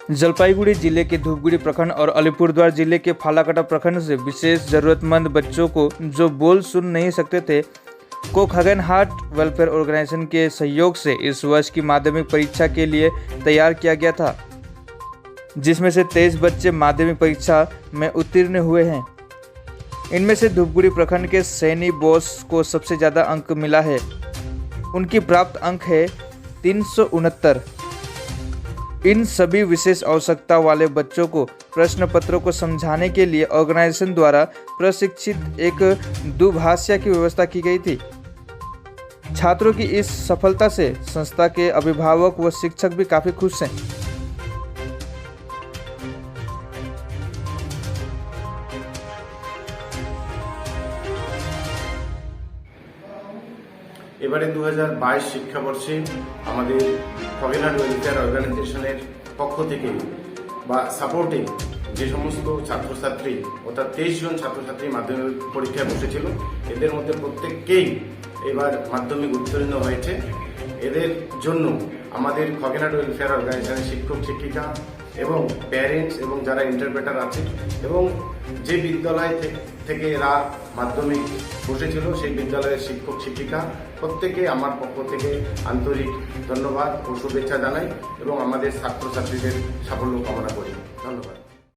जलपाईगुड़ी जिले के धूपगुड़ी प्रखंड और अलीपुरद्वार जिले के फालाकाटा प्रखंड से विशेष जरूरतमंद बच्चों को जो बोल सुन नहीं सकते थे को खगन हार्ट वेलफेयर ऑर्गेनाइजेशन के सहयोग से इस वर्ष की माध्यमिक परीक्षा के लिए तैयार किया गया था, जिसमें से 23 बच्चे माध्यमिक परीक्षा में उत्तीर्ण हुए हैं। इनमें से धूपगुड़ी प्रखंड के सैनी बोस को सबसे ज़्यादा अंक मिला है। उनकी प्राप्त अंक है 369। इन सभी विशेष आवश्यकता वाले बच्चों को प्रश्न पत्रों को समझाने के लिए ऑर्गेनाइजेशन द्वारा प्रशिक्षित एक दुभाषिया की व्यवस्था की गई थी। छात्रों की इस सफलता से संस्था के अभिभावक व शिक्षक भी काफी खुश हैं। এবারে 2022 শিক্ষাবর্ষে আমাদের খগেন হার্ট ওয়েলফেয়ার অর্গানাইজেশনের পক্ষ থেকে বা সাপোর্টে যে সমস্ত ছাত্রছাত্রী অর্থাৎ 23 জন ছাত্রছাত্রী মাধ্যমিক পরীক্ষায় বসেছিল, এদের মধ্যে প্রত্যেককেই এবার মাধ্যমিক উত্তীর্ণ হয়েছে। এদের জন্য আমাদের খগেন হার্ট ওয়েলফেয়ার অর্গানাইজেশনের শিক্ষক শিক্ষিকা এবং প্যারেন্টস এবং যারা ইন্টারপ্রেটার আছে এবং যে বিদ্যালয় থেকে এরা মাধ্যমিক বসেছিল সেই বিদ্যালয়ের শিক্ষক শিক্ষিকা প্রত্যেকে আমার পক্ষ থেকে আন্তরিক ধন্যবাদ ও শুভেচ্ছা জানাই এবং আমাদের ছাত্রছাত্রীদের সাফল্য কামনা করি। ধন্যবাদ।